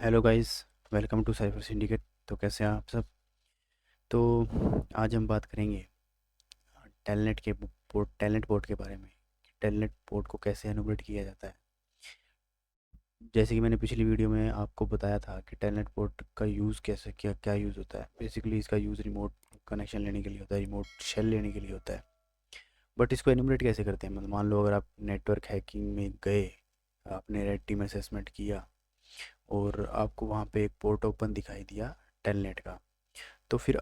Hello guys. Welcome to Cyber Syndicate. तो कैसे हैं आप सब? तो आज हम बात करेंगे टेलनेट पोर्ट के बारे में। टेलनेट पोर्ट को कैसे एनुमरेट किया जाता है। जैसे कि मैंने पिछली वीडियो में आपको बताया था कि टेलनेट पोर्ट का यूज़ कैसे क्या क्या यूज़ होता है। बेसिकली इसका यूज़ रिमोट कनेक्शन लेने के लिए होता है, रिमोट शेल लेने के लिए होता है। बट इसको एनुमरेट कैसे करते हैं? मतलब मान लो अगर आप नेटवर्क हैकिंग में गए, आपने रेड टीम असेसमेंट किया और आपको वहाँ पे एक पोर्ट ओपन दिखाई दिया टेलनेट का। तो फिर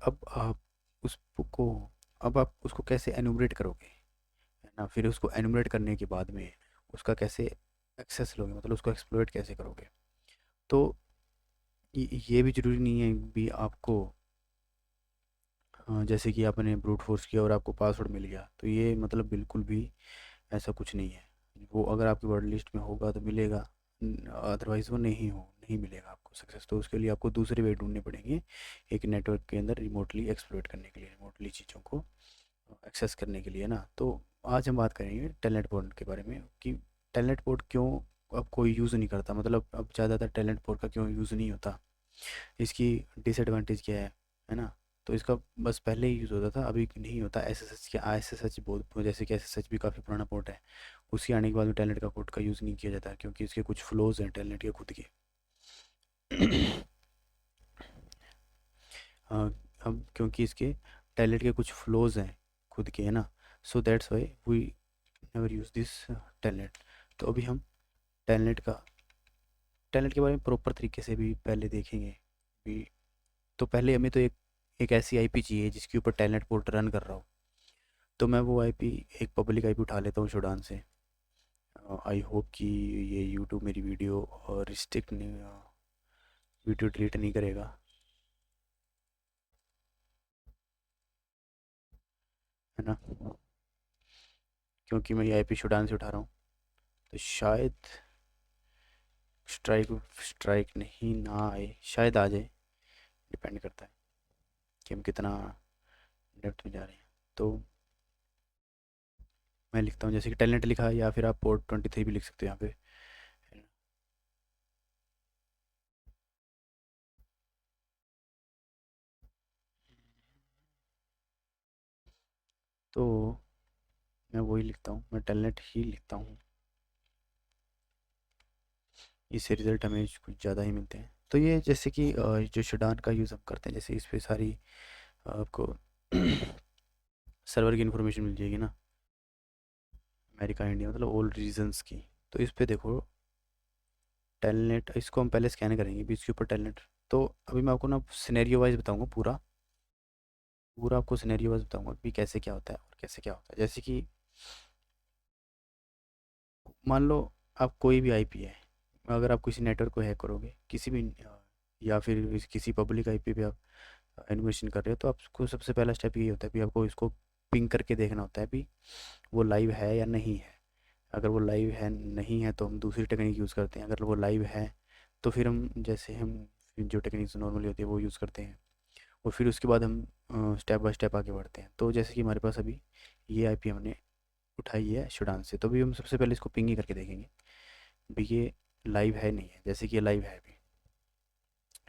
उसको अब आप उसको कैसे एनुमरेट करोगे, है ना? फिर उसको एनुमरेट करने के बाद में उसका कैसे एक्सेस लोगे, मतलब उसको एक्सप्लोइट कैसे करोगे। तो ये भी ज़रूरी नहीं है भी आपको, जैसे कि आपने ब्रूट फोर्स किया और आपको पासवर्ड मिल गया, तो ये मतलब बिल्कुल भी ऐसा कुछ नहीं है। वो अगर आपकी वर्ड लिस्ट में होगा तो मिलेगा, अदरवाइज़ वो नहीं मिलेगा आपको सक्सेस। तो उसके लिए आपको दूसरे वे ढूंढने पड़ेंगे एक नेटवर्क के अंदर रिमोटली एक्सप्लोइट करने के लिए, रिमोटली चीज़ों को एक्सेस करने के लिए ना। तो आज हम बात करेंगे टेलनेट पोर्ट के बारे में कि टेलनेट पोर्ट क्यों अब कोई यूज़ नहीं करता, मतलब अब ज़्यादातर टेलनेट पोर्ट का क्यों यूज़ नहीं होता, इसकी डिसएडवांटेज क्या है ना? तो इसका बस पहले ही यूज़ होता था, अभी नहीं होता। एसएसएच क्या, एसएसएच बहुत, जैसे कि एसएसएच भी काफ़ी पुराना पोर्ट है, उसके आने के बाद में टेलनेट का पोर्ट का यूज़ नहीं किया जाता क्योंकि इसके कुछ फ्लोज हैं टेलनेट के खुद के। हाँ, अब क्योंकि इसके टेलनेट के कुछ फ्लोज हैं खुद के, है ना। So that's why we never use this telnet. तो अभी हम टेलनेट के बारे में प्रॉपर तरीके से भी पहले देखेंगे भी। तो पहले हमें तो एक ऐसी आईपी चाहिए जिसके ऊपर टेलनेट पोर्ट रन कर रहा हो। तो मैं वो आईपी, एक पब्लिक आईपी उठा लेता हूँ शोडान से। आई होप कि ये यूट्यूब मेरी वीडियो रिस्ट्रिक्ट नहीं, वीडियो डिलीट नहीं करेगा, है ना? क्योंकि मैं ये आईपी शोडान से उठा रहा हूँ, तो शायद स्ट्राइक स्ट्राइक नहीं ना आए, शायद आ जाए। डिपेंड करता है कि हम कितना डेप्थ में जा रहे हैं। तो मैं लिखता हूँ जैसे कि टैलेंट लिखा है, या फिर आप पोर्ट 23 भी लिख सकते हो यहाँ पे। तो मैं वही लिखता हूँ, मैं टैलेंट ही लिखता हूँ। इससे रिज़ल्ट हमें कुछ ज़्यादा ही मिलते हैं। तो ये जैसे कि जो शडान का यूज़ हम करते हैं, जैसे इस पे सारी आपको सर्वर की इन्फॉर्मेशन मिल जाएगी ना, अमेरिका इंडिया मतलब ऑल रीजन्स की। तो इस पे देखो टेलनेट, इसको हम पहले स्कैन करेंगे भी इसके ऊपर टेलनेट। तो अभी मैं आपको ना सिनेरियो वाइज बताऊंगा, पूरा पूरा आपको सिनेरियो वाइज बताऊंगा कि कैसे क्या होता है और कैसे क्या होता है। जैसे कि मान लो आप कोई भी आईपी है, अगर आप किसी नेटवर्क को हैक करोगे किसी भी, या फिर किसी पब्लिक आईपी पे आप इन्वेस्टिगेशन कर रहे हो, तो आपको सबसे पहला स्टेप यही होता है कि आपको इसको पिंग करके देखना होता है भी वो लाइव है या नहीं है। अगर वो लाइव है नहीं है तो हम दूसरी टेक्निक यूज़ करते हैं। अगर वो लाइव है तो फिर हम जैसे हम जो टेक्निक्स नॉर्मली होती है वो यूज़ करते हैं, और फिर उसके बाद हम स्टेप बाय स्टेप आगे बढ़ते हैं। तो जैसे कि हमारे पास अभी ये आईपी हमने उठाई है शोडान से, तो अभी हम सबसे पहले इसको पिंग ही करके देखेंगे भी ये लाइव है नहीं है। जैसे कि ये लाइव है अभी,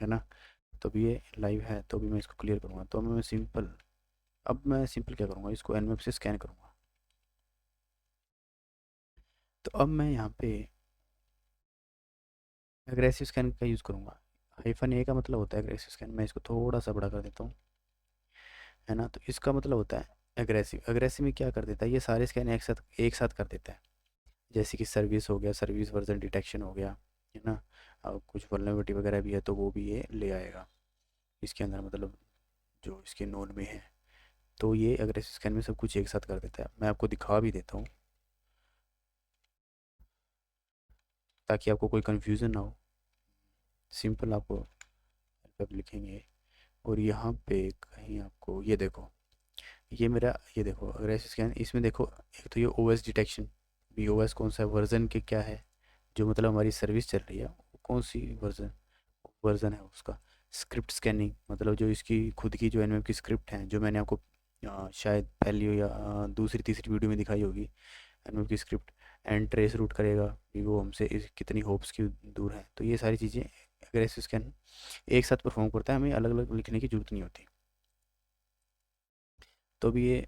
है ना? तो अभी ये लाइव है, तो अभी मैं इसको क्लियर करूँगा। तो मैं सिंपल क्या करूँगा, इसको nmap से स्कैन करूँगा। तो अब मैं यहाँ पे एग्रेसिव स्कैन का यूज़ करूँगा। हाइफन ए का मतलब होता है एग्रेसिव स्कैन। मैं इसको थोड़ा सा बड़ा कर देता हूँ, है ना? तो इसका मतलब होता है एग्रेसिव। एग्रेसिव में क्या कर देता है, ये सारे स्कैन एक साथ कर देता है। जैसे कि सर्विस हो गया, सर्विस वर्जन डिटेक्शन हो गया, है ना? और कुछ वल्नरेबिलिटी वगैरह भी है तो वो भी ये ले आएगा इसके अंदर, मतलब जो इसके नोड में है। तो ये एग्रेसिव स्कैन में सब कुछ एक साथ कर देता है। मैं आपको दिखा भी देता हूँ ताकि आपको कोई कन्फ्यूज़न ना हो। सिंपल आपको हेल्प लिखेंगे और यहाँ पे कहीं आपको ये देखो, ये मेरा, ये देखो एग्रेसिव स्कैन। इसमें देखो एक तो ये ओएस डिटेक्शन, भी ओएस कौन सा वर्जन के क्या है, जो मतलब हमारी सर्विस चल रही है वो कौन सी वर्जन वर्जन है उसका। स्क्रिप्ट स्कैनिंग, मतलब जो इसकी खुद की जो एनवेब की स्क्रिप्ट है, जो मैंने आपको शायद पहली या दूसरी तीसरी वीडियो में दिखाई होगी। एनवेब की स्क्रिप्ट एंड ट्रेस रूट करेगा कि वो हमसे कितनी होप्स की दूर है। तो ये सारी चीज़ें एग्रेसिव स्कैन एक साथ परफॉर्म करता है, हमें अलग अलग लिखने की जरूरत नहीं होती। तो अभी ये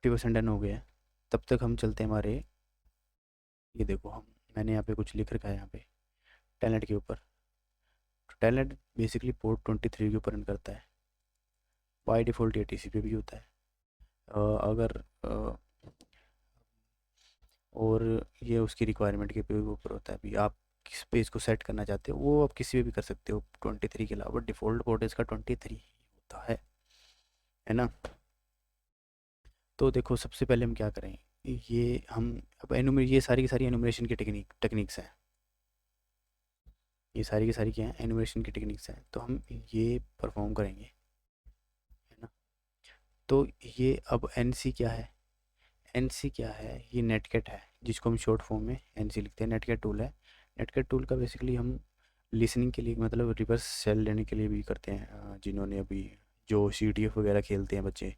50% डन हो गया है। तब तक हम चलते हैं हमारे, ये देखो हम, मैंने यहाँ पे कुछ लिख रखा है यहाँ पे टेलनेट के ऊपर। तो टेलनेट बेसिकली पोर्ट 23 के ऊपर रन करता है, बाई डिफ़ॉल्ट ये टीसीपी भी होता है। अगर और ये उसकी रिक्वायरमेंट के ऊपर होता है। अभी आप किस पे इसको सेट करना चाहते हो वो आप किसी पे भी कर सकते हो 23 के अलावा, डिफ़ॉल्ट पोर्ट इसका 23 होता है ना। तो देखो सबसे पहले हम क्या करें, ये हम अब एनुमरे ये सारी की सारी एनुमरेशन की टेक्निक्स हैं, ये सारी की सारी क्या हैं, एनुमरेशन की टेक्निक्स हैं। तो हम ये परफॉर्म करेंगे, है ना। तो ये अब एनसी क्या है, एनसी क्या है, ये नेटकेट है जिसको हम शॉर्ट फॉर्म में एनसी लिखते हैं। नेटकेट टूल है, नेटकेट टूल का बेसिकली हम लिसनिंग के लिए मतलब रिवर्स सेल लेने के लिए भी करते हैं। जिन्होंने अभी जो CTF वगैरह खेलते हैं बच्चे,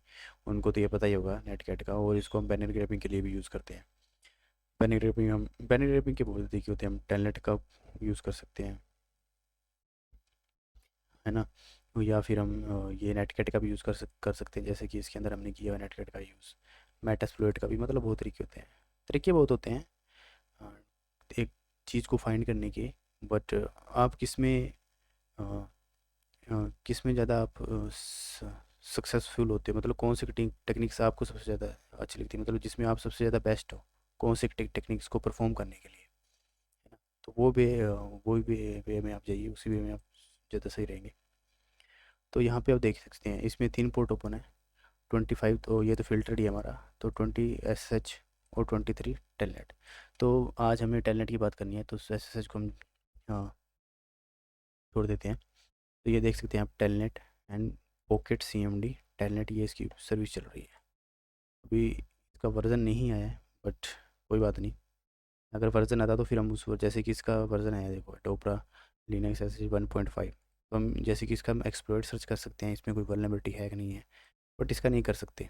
उनको तो ये पता ही होगा नेटकेट का। और इसको हम बैनर ग्रैबिंग के लिए भी यूज़ करते हैं। बैनर ग्रैबिंग के बहुत तरीके होते हैं, हम टेलनेट का यूज़ कर सकते हैं, है ना। या फिर हम ये नेटकेट का भी यूज़ कर सकते हैं, जैसे कि इसके अंदर हमने किया हुआ नेटकेट का यूज़। मेटास्प्लोइट का भी, मतलब बहुत तरीके होते हैं, तरीके बहुत होते हैं अ, एक चीज़ को फाइंड करने के। बट आप किस में ज़्यादा आप सक्सेसफुल होते हो, मतलब कौन सी टेक्निक्स आपको सबसे ज़्यादा अच्छी लगती है, मतलब जिसमें आप सबसे ज़्यादा बेस्ट हो कौन से टेक्निक्स को परफॉर्म करने के लिए, है ना। तो वो वे में आप जाइए, उसी वे में आप ज़्यादा सही रहेंगे। तो यहाँ पे आप देख सकते हैं इसमें 3 पोर्ट ओपन है। 25 तो ये तो फिल्टर्ड ही है हमारा, तो 20 SSH और 23 टेलनेट। तो आज हमें टेलनेट की बात करनी है, तो SSH को हम हाँ, छोड़ देते हैं। तो ये देख सकते हैं आप telnet and pocket CMD telnet, ये इसकी सर्विस चल रही है। अभी इसका वर्ज़न नहीं आया है, बट कोई बात नहीं। अगर वर्ज़न आता तो फिर हम उस जैसे कि इसका वर्ज़न आया देखो टोपरा लिनक्स SSH 1.5, तो हम जैसे कि इसका हम एक्सप्लॉइट सर्च कर सकते हैं इसमें कोई वल्नरेबिलिटी है कि नहीं है, बट इसका नहीं कर सकते,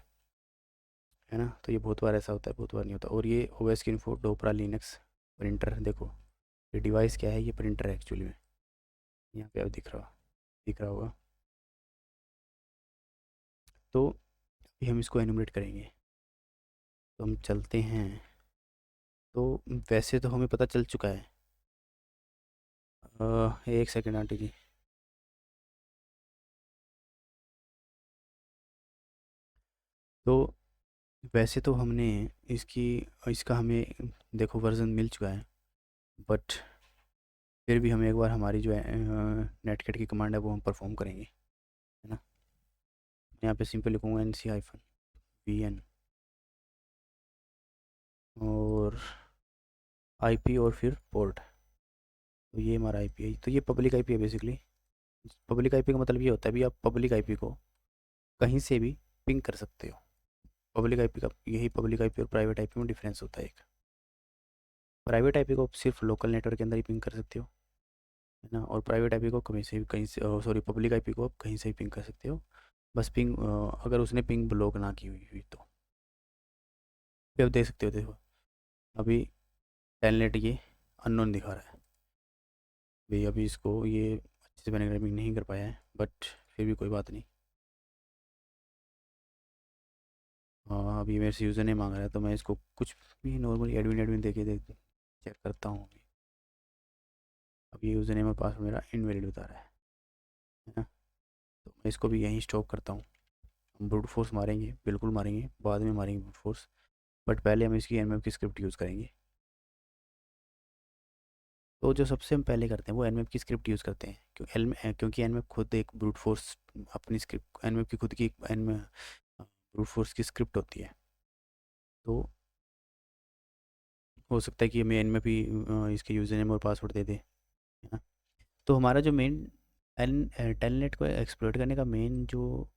है ना। तो ये बहुत बार ऐसा होता है, बहुत बार नहीं होता। और ये OS की इन्फो टोपरा लिनक्स प्रिंटर, देखो ये डिवाइस क्या है, ये प्रिंटर है एक्चुअली में, यहाँ पे अब दिख रहा होगा। तो अभी हम इसको एनुमरेट करेंगे, तो हम चलते हैं। तो वैसे तो हमें पता चल चुका है, एक सेकेंड आंटी जी। तो वैसे तो हमने इसकी इसका हमें देखो वर्ज़न मिल चुका है, बट फिर भी हम एक बार हमारी जो है नेटकेट की कमांड है वो हम परफॉर्म करेंगे, है ना। यहाँ पे सिंपल लिखूँगा NC-VN और IP और फिर पोर्ट। तो ये हमारा IP है, तो ये पब्लिक IP है बेसिकली। पब्लिक IP का मतलब ये होता है भी आप पब्लिक IP को कहीं से भी पिंग कर सकते हो। पब्लिक IP का यही पब्लिक IP और प्राइवेट IP में डिफरेंस होता है एक। प्राइवेट IP को आप सिर्फ लोकल नेटवर्क के अंदर ही पिंग कर सकते हो, है ना। और प्राइवेट IP को कहीं से सॉरी पब्लिक IP को आप कहीं से भी पिंग कर सकते हो, बस पिंग अगर उसने पिंग ब्लॉक ना की हुई हुई तो। फिर आप देख सकते हो, देखो अभी टेलनेट ये अननोन दिखा रहा है भाई, अभी इसको ये अच्छे से मैंने नहीं कर पाया है, बट फिर भी कोई बात नहीं। हाँ अभी मेरे से यूज़र ने मांग रहा है, तो मैं इसको कुछ भी नॉर्मली एडमिन एडमिन देख चेक करता हूँ अभी। अब ये यूज़र नेम और पासवर्ड मेरा इनवैलिड बता रहा है ना। तो मैं इसको भी यहीं स्टॉप करता हूँ। हम ब्रूट फोर्स मारेंगे, बिल्कुल मारेंगे, बाद में मारेंगे ब्रूट फोर्स, बट पहले हम इसकी nmap की स्क्रिप्ट यूज़ करेंगे। तो जो सबसे हम पहले करते हैं वो nmap की स्क्रिप्ट यूज़ करते हैं, क्योंकि nmap खुद एक ब्रूट फोर्स अपनी स्क्रिप्ट, nmap की खुद की ब्रूट फोर्स की स्क्रिप्ट होती है। तो हो सकता है कि हमें nmap ही इसके यूज़र नेम और पासवर्ड दे दे, है ना। तो हमारा जो मेन टेलनेट को एक्सप्लोइट करने का मेन जो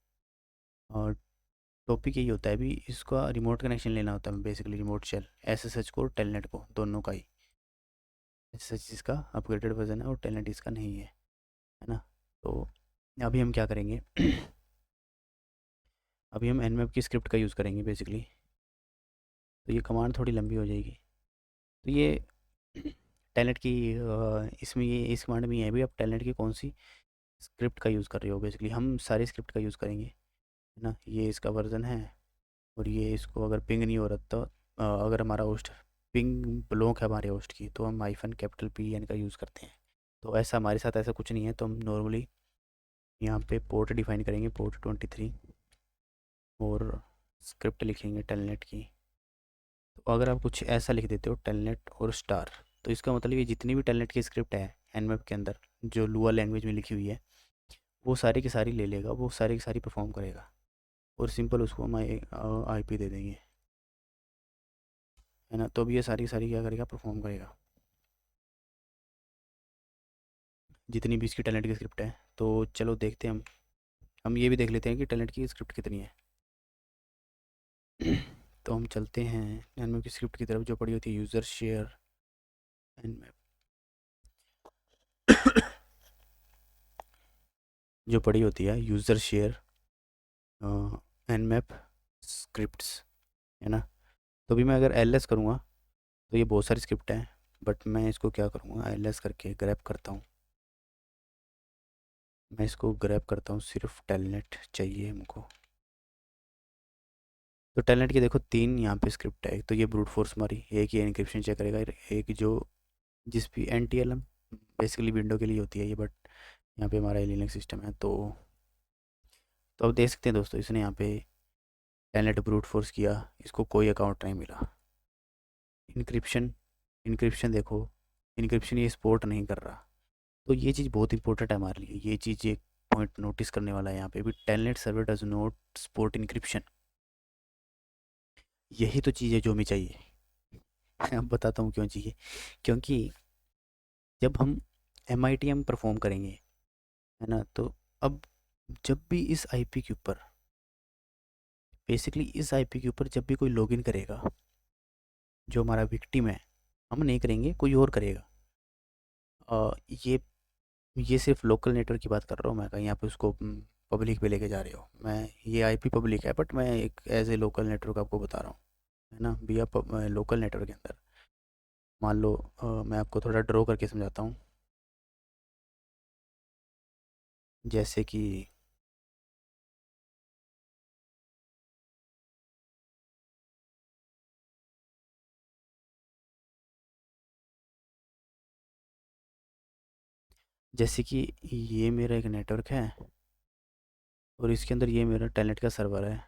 टॉपिक यही होता है भी, इसका रिमोट कनेक्शन लेना होता है बेसिकली, रिमोट शेल SSH को और टेलनेट को दोनों का ही। SSH इसका अपग्रेडेड वर्जन है और टेलनेट इसका नहीं है ना। तो अभी हम क्या करेंगे अभी हम nmap की स्क्रिप्ट का यूज़ करेंगे बेसिकली। तो ये कमांड थोड़ी लंबी हो जाएगी, तो ये टेलनेट की इसमें ये इस कमांड में ये है भी आप टेलनेट की कौन सी स्क्रिप्ट का यूज़ कर रहे हो। बेसिकली हम सारी स्क्रिप्ट का यूज़ करेंगे, है ना। ये इसका वर्जन है, और ये इसको अगर पिंग नहीं हो रहा तो अगर हमारा होस्ट पिंग ब्लॉक है हमारे होस्ट की, तो हम हाइफन कैपिटल PN का यूज़ करते हैं। तो ऐसा हमारे साथ ऐसा कुछ नहीं है, तो हम नॉर्मली यहाँ पे पोर्ट डिफाइन करेंगे, पोर्ट 23, और स्क्रिप्ट लिखेंगे टेलनेट की। तो अगर आप कुछ ऐसा लिख देते हो टेलनेट और स्टार, तो इसका मतलब ये जितनी भी टेलनेट की स्क्रिप्ट है nmap के अंदर जो लुआ लैंग्वेज में लिखी हुई है, वो सारी की सारी ले लेगा, वो सारी की सारी परफॉर्म करेगा। और सिंपल उसको हम IP दे देंगे, है ना। तो अब ये सारी की सारी क्या करेगा, परफॉर्म करेगा, जितनी भी इसकी टैलेंट की स्क्रिप्ट है। तो चलो देखते हैं हम ये भी देख लेते हैं कि टैलेंट की स्क्रिप्ट कितनी है। तो हम चलते हैं एनमैप की स्क्रिप्ट की तरफ, जो पड़ी होती है यूज़र शेयर एनमैप, जो पड़ी होती है यूज़र शेयर एनमैप स्क्रिप्ट्स, है ना। तो अभी मैं अगर LS करूँगा तो ये बहुत सारी स्क्रिप्ट हैं, बट मैं इसको क्या करूँगा, LS करके ग्रैब करता हूँ। मैं इसको ग्रैब करता हूँ, सिर्फ टेलनेट चाहिए हमको। तो टेलनेट की देखो 3 यहाँ पे स्क्रिप्ट है। एक तो ये ब्रूट फोर्स हमारी, एक ये इनक्रिप्शन चेक करेगा, एक जो जिस भी NTLM बेसिकली विंडो के लिए होती है ये, बट यहाँ पे हमारा लिनक्स सिस्टम है। तो अब देख सकते हैं दोस्तों, इसने यहाँ पे टेलनेट ब्रूट फोर्स किया, इसको कोई अकाउंट नहीं मिला। इनक्रिप्शन इनक्रिप्शन देखो, इनक्रिप्शन ये सपोर्ट नहीं कर रहा। तो ये चीज़ बहुत इंपॉर्टेंट है हमारे लिए, ये चीज़ एक पॉइंट नोटिस करने वाला है यहाँ पे भी, telnet server does not support encryption. यही तो चीज़ है जो हमें चाहिए। अब बताता हूँ क्यों चाहिए। क्योंकि जब हम MITM परफॉर्म करेंगे, है ना, तो अब जब भी इस IP के ऊपर, बेसिकली इस IP के ऊपर जब भी कोई लॉगिन करेगा, जो हमारा विक्टिम है, हम नहीं करेंगे, कोई और करेगा। अ, ये ये सिर्फ लोकल नेटवर्क की बात कर रहा हूँ मैं, कहीं आप उसको पब्लिक पे लेके जा रहे हो। मैं ये IP पब्लिक है, बट मैं एक एज ए लोकल नेटवर्क आपको बता रहा हूँ, है ना। भैया लोकल नेटवर्क के अंदर मान लो मैं आपको थोड़ा ड्रॉ करके समझाता हूँ। जैसे कि जैसे कि ये मेरा एक नेटवर्क है, और इसके अंदर ये मेरा टेलनेट का सर्वर है,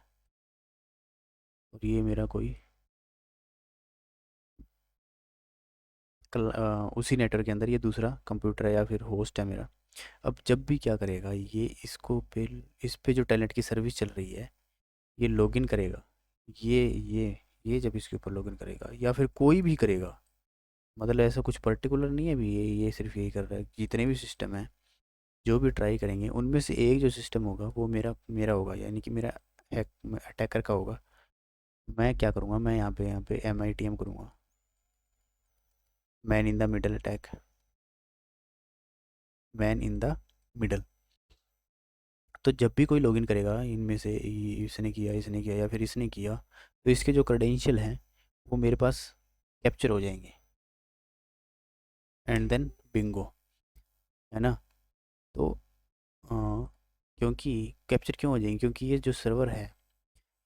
और ये मेरा कोई उसी नेटवर्क के अंदर ये दूसरा कंप्यूटर है या फिर होस्ट है मेरा। अब जब भी क्या करेगा ये, इसको पे इस पे जो टेलनेट की सर्विस चल रही है, ये लॉगिन करेगा। ये ये ये जब इसके ऊपर लॉगिन करेगा या फिर कोई भी करेगा, मतलब ऐसा कुछ पर्टिकुलर नहीं है भी, ये सिर्फ यही कर रहा है। जितने भी सिस्टम है जो भी ट्राई करेंगे, उनमें से एक जो सिस्टम होगा वो मेरा मेरा होगा, यानी कि मेरा अटैकर का होगा। मैं क्या करूँगा, मैं यहाँ पे MITM करूँगा, man in the middle attack, man in the middle. तो जब भी कोई लॉगिन करेगा इनमें से, इसने किया या फिर इसने किया, तो इसके जो क्रेडेंशियल हैं वो मेरे पास कैप्चर हो जाएंगे, एंड देन बिंगो, है ना। तो क्योंकि कैप्चर क्यों हो जाएंगे, क्योंकि ये जो सर्वर है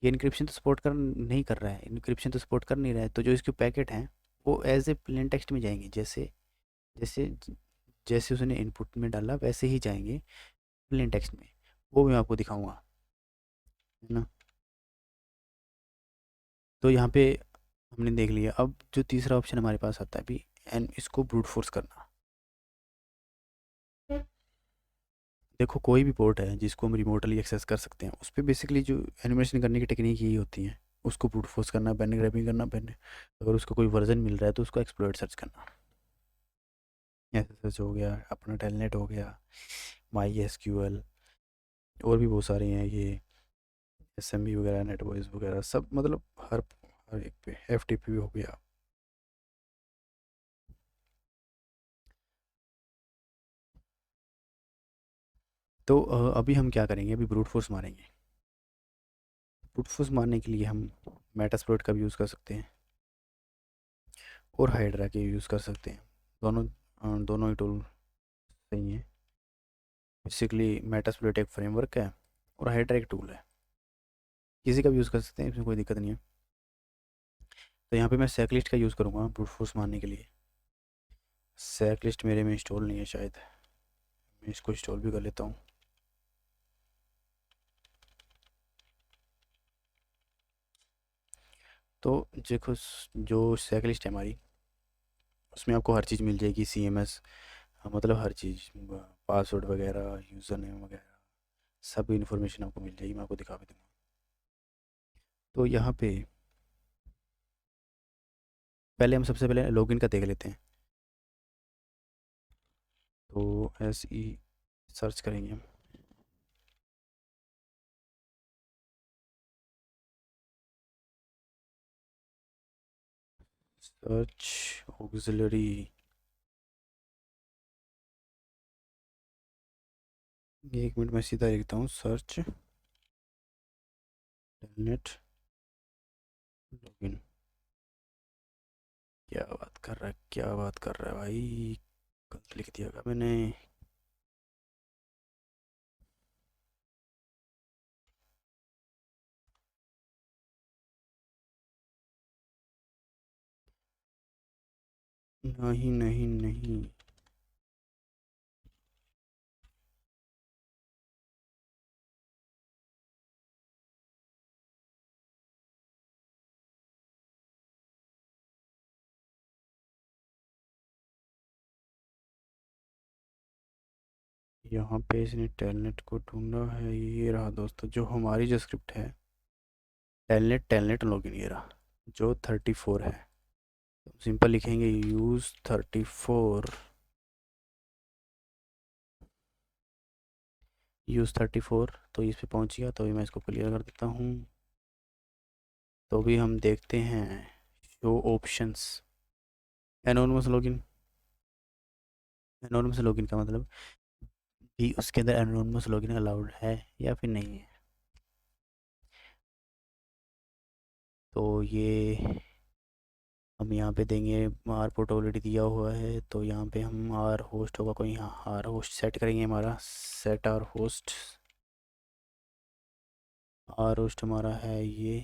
ये इनक्रिप्शन तो सपोर्ट कर नहीं कर रहा है, इनक्रिप्शन तो सपोर्ट कर नहीं रहा है। तो जो इसके पैकेट हैं वो एज ए प्लेन टेक्स्ट में जाएंगे, जैसे जैसे जैसे उसने इनपुट में डाला वैसे ही जाएंगे प्लेन टेक्स्ट में। वो मैं आपको दिखाऊंगा, है ना। तो यहाँ पे हमने देख लिया। अब जो तीसरा ऑप्शन हमारे पास आता है अभी, एंड इसको ब्रूट फोर्स करना। देखो कोई भी पोर्ट है जिसको हम रिमोटली एक्सेस कर सकते हैं, उस पर बेसिकली जो एनिमेशन करने की टेक्निक यही होती है, उसको ब्रूट फोर्स करना, बैन ग्रैबिंग करना, बैन, अगर उसको कोई वर्जन मिल रहा है तो उसको एक्सप्लोइट सर्च करना। SSH हो गया, अपना टेलनेट हो गया, MySQL, और भी बहुत सारे हैं ये, SMB वगैरह, नेटबॉइस वगैरह सब, मतलब हर एक पे FTP हो गया। तो अभी हम क्या करेंगे, अभी ब्रूट फोर्स मारेंगे। ब्रूट फोर्स मारने के लिए हम मेटास्प्लॉइट का भी यूज़ कर सकते हैं और हाइड्रा के यूज़ कर सकते हैं। दोनों दोनों ही टूल सही हैं। बेसिकली मेटास्प्लोइट एक फ्रेमवर्क है और हाइड्रा एक टूल है, किसी का भी यूज़ कर सकते हैं, इसमें कोई दिक्कत नहीं है। तो यहाँ पे मैं सेकलिस्ट का यूज़ करूँगा ब्रूट फोर्स मारने के लिए। सेकलिस्ट मेरे में इंस्टॉल नहीं है शायद, मैं इसको इंस्टॉल भी कर लेता हूँ। तो देखो जो सेकलिस्ट है हमारी, उसमें आपको हर चीज़ मिल जाएगी, CMS, मतलब हर चीज़, पासवर्ड वगैरह, यूज़र नेम वगैरह, सब इन्फॉर्मेशन आपको मिल जाएगी। मैं आपको दिखा भी दूँगा। तो यहाँ पे पहले हम सबसे पहले लॉगिन का देख लेते हैं। तो SE सर्च करेंगे हम। सर्च ऑक्सिलरी, एक मिनट में सीधा लिखता हूँ, सर्च टेलनेट लॉगिन। क्या बात कर रहा है, क्या बात कर रहा है भाई, गलत लिख दिया क्या मैंने? नहीं नहीं नहीं, यहाँ पे इसने टेलनेट को ढूंढा है, ये रहा दोस्तों, जो हमारी जो स्क्रिप्ट है, टेलनेट लॉगिन, ये रहा जो 34 है। तो सिंपल लिखेंगे यूज़ 34, यूज़ 34। तो इस पे पहुँच गया, तो अभी मैं इसको क्लियर कर देता हूँ। तो अभी हम देखते हैं show options, anonymous login. Anonymous login का मतलब कि उसके अंदर एनोनिमस लॉगिन अलाउड है या फिर नहीं है। तो ये हम यहाँ पे देंगे, आर पोर्ट ऑलरेडी दिया हुआ है, तो यहाँ पे हम आर होस्ट होगा कोई, यहाँ आर होस्ट सेट करेंगे हमारा, set R host. R host हमारा है ये,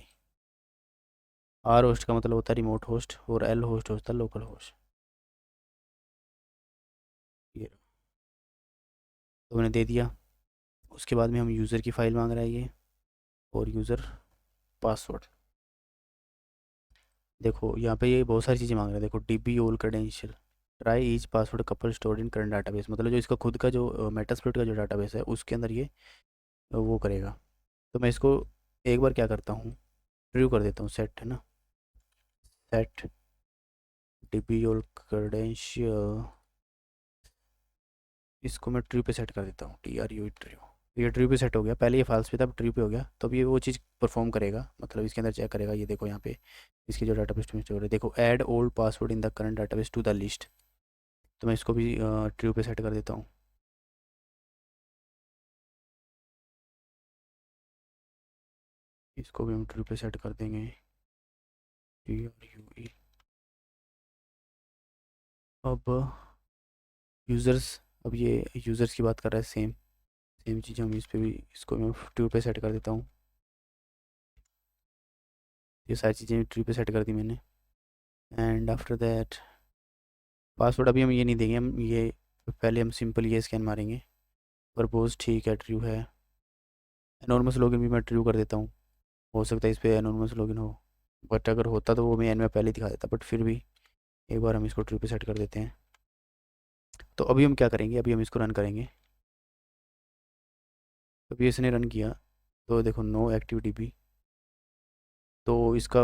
आर होस्ट का मतलब होता है रिमोट होस्ट, और एल होस्ट होता है लोकल होस्ट। ये तो मैंने दे दिया। उसके बाद में हम यूज़र की फ़ाइल मांग रहा है ये, और यूज़र पासवर्ड। देखो यहाँ पे ये बहुत सारी चीज़ें मांग रहा है, देखो DB ओल credential, try each password couple stored in current database, मतलब जो इसका खुद का जो मेटास्प्लोइट का जो डाटाबेस है उसके अंदर ये वो करेगा। तो मैं इसको एक बार क्या करता हूँ, ट्रू कर देता हूँ, सेट है ना, सेट DB ओल क्रेडेंशियल, इसको मैं ट्रू पे सेट कर देता हूँ, TRU ट्रू। ये ट्रू पे सेट हो गया, पहले ये फाल्स पे था, अब ट्रू पे हो गया। तो अब ये वो चीज़ परफॉर्म करेगा, मतलब इसके अंदर चेक करेगा। ये देखो यहाँ पे इसकी जो डाटाबेस में स्टोर है, देखो add old password in the current database to the list. तो मैं इसको भी ट्रू पे सेट कर देता हूँ। इसको भी हम ट्रू पे सेट कर देंगे, TRUE। अब यूज़र्स, अब ये यूज़र्स की बात कर रहा है, सेम सेम चीज़ हम इस पे भी, इसको मैं ट्रू पे सेट कर देता हूँ। ये सारी चीज़ें ट्रू पे सेट कर दी मैंने। एंड आफ्टर दैट पासवर्ड अभी हम ये नहीं देंगे, हम ये पहले हम सिंपल ये स्कैन मारेंगे। प्रपोज ठीक है, ट्रू है। एनोनिमस लॉगिन भी मैं ट्रू कर देता हूँ, हो सकता है इस पे एनोनिमस लॉगिन हो, बट अगर होता तो वो मैं एन में पहले दिखा देता, बट फिर भी एक बार हम इसको ट्रू पे सेट कर देते हैं। तो अभी हम क्या करेंगे, अभी हम इसको रन करेंगे। अभी इसने रन किया, तो देखो नो एक्टिविटी भी, तो इसका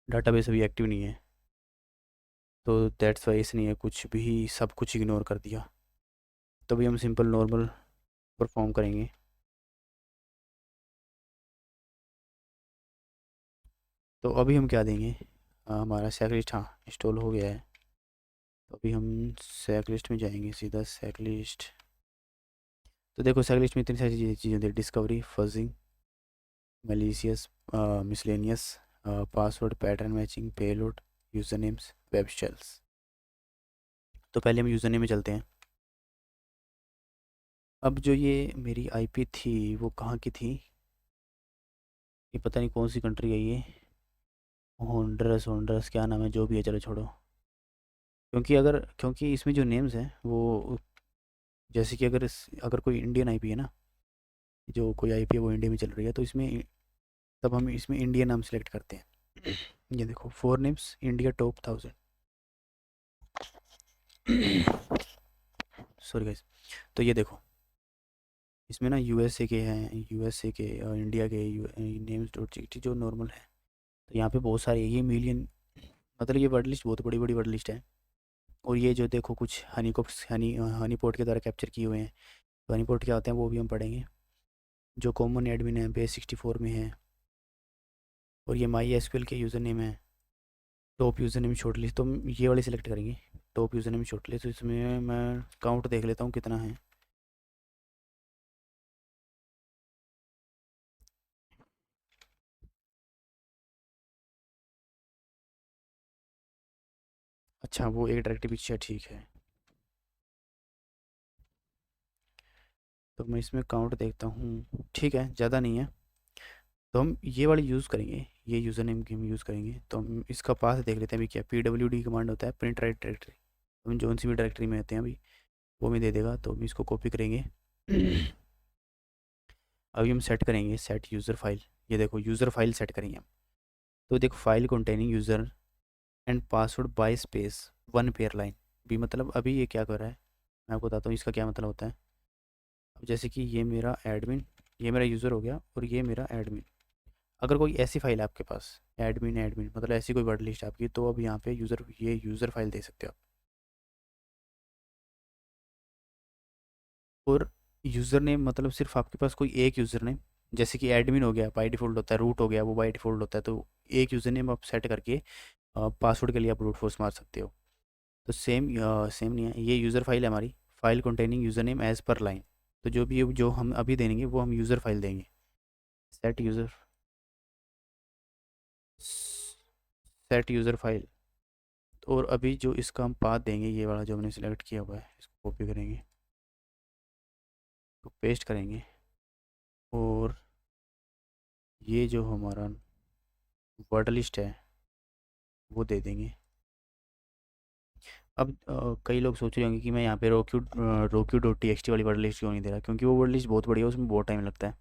डाटाबेस अभी एक्टिव नहीं है, तो दैट्स वाई इसने कुछ भी सब कुछ इग्नोर कर दिया। तो अभी हम सिंपल नॉर्मल परफॉर्म करेंगे। तो अभी हम क्या देंगे, हमारा सेक हाँ इंस्टॉल हो गया है। तो अभी हम सेक लिस्ट में जाएंगे, सीधा सेक लिस्ट। तो देखो सेक लिस्ट में इतनी सारी चीज़ें होती है, discovery, fuzzing, malicious, miscellaneous, password, pattern matching, payload, user names, web shells. तो पहले हम यूज़र नेम में चलते हैं। अब जो ये मेरी आईपी थी वो कहाँ की थी, ये पता नहीं कौन सी कंट्री है ये, होंडरस होंडरस क्या नाम है, जो भी है चलो छोड़ो। क्योंकि इसमें जो नेम्स हैं वो, जैसे कि अगर कोई इंडियन आईपी है ना, जो कोई आईपी है वो इंडिया में चल रही है, तो इसमें तब हम इसमें इंडिया नाम सेलेक्ट करते हैं। ये देखो, 4 names, India top 1000। Sorry guys. तो ये देखो, इसमें ना यूएसए के हैं, यूएसए के और इंडिया के नेम्स डॉट जी जो नॉर्मल है। तो यहाँ पे बहुत सारे ये मिलियन, मतलब ये वर्ड लिस्ट बहुत बड़ी बड़ी वर्ड लिस्ट है। और ये जो देखो कुछ हनी पोर्ट के द्वारा कैप्चर किए हुए हैं। तो हनी पोर्ट क्या होते हैं वो भी हम पढ़ेंगे। जो कॉमन एडमिन है बेस 64 में है। और ये माई एसक्यूएल के यूज़र नेम है। Top user name short list तो हम ये वाली सिलेक्ट करेंगे। Top user name short list, तो इसमें मैं काउंट देख लेता हूँ कितना है। अच्छा, वो एक डायरेक्टरी पीछे है, ठीक है। तो मैं इसमें काउंट देखता हूँ, ठीक है, ज़्यादा नहीं है। तो हम ये वाली यूज़ करेंगे, ये यूज़र नेम की हम यूज़ करेंगे। तो हम इसका पाथ देख लेते हैं अभी क्या, PWD कमांड होता है, प्रिंट राइट डायरेक्टरी। हम जो सी भी डायरेक्टरी में होते हैं अभी वो हमें दे देगा, तो हम इसको कॉपी करेंगे। अभी हम सेट करेंगे सेट यूज़र फाइल। ये देखो यूज़र फाइल सेट करेंगे हम। तो देखो, file containing user and password bye space 1 pair line. भी मतलब अभी ये क्या कर रहा है, मैं आपको बताता हूँ इसका क्या मतलब होता है। अब जैसे कि ये मेरा एडमिन, ये मेरा यूज़र हो गया और ये मेरा एडमिन। अगर कोई ऐसी फाइल है आपके पास, एडमिन एडमिन मतलब ऐसी कोई वर्ड लिस्ट आपकी, तो अब यहाँ पे ये यूज़र फाइल दे सकते हो आप। और यूज़र नेम मतलब सिर्फ आपके पास कोई एक यूज़र नेम, जैसे कि एडमिन हो गया बाय डिफ़ॉल्ट होता है, रूट हो गया वो बाय डिफ़ॉल्ट होता है, तो एक यूज़र नेम आप सेट करके पासवर्ड के लिए आप ब्रूट फोर्स मार सकते हो। तो सेम नहीं है, ये यूज़र फाइल है हमारी, file containing user name as per line. तो जो हम अभी देंगे वो हम यूज़र फाइल देंगे। Set user set user file. और अभी जो इसका हम पाथ देंगे, ये वाला जो हमने सेलेक्ट किया हुआ है, इसको कॉपी करेंगे तो पेस्ट करेंगे। और ये जो हमारा वर्ड लिस्ट है वो दे देंगे। अब कई लोग सोच रहे होंगे कि मैं यहाँ पे रोक्यू.txt वाली वर्ड लिस्ट क्यों नहीं दे रहा, क्योंकि वो वर्ड लिस्ट बहुत बड़ी है, उसमें बहुत टाइम लगता है।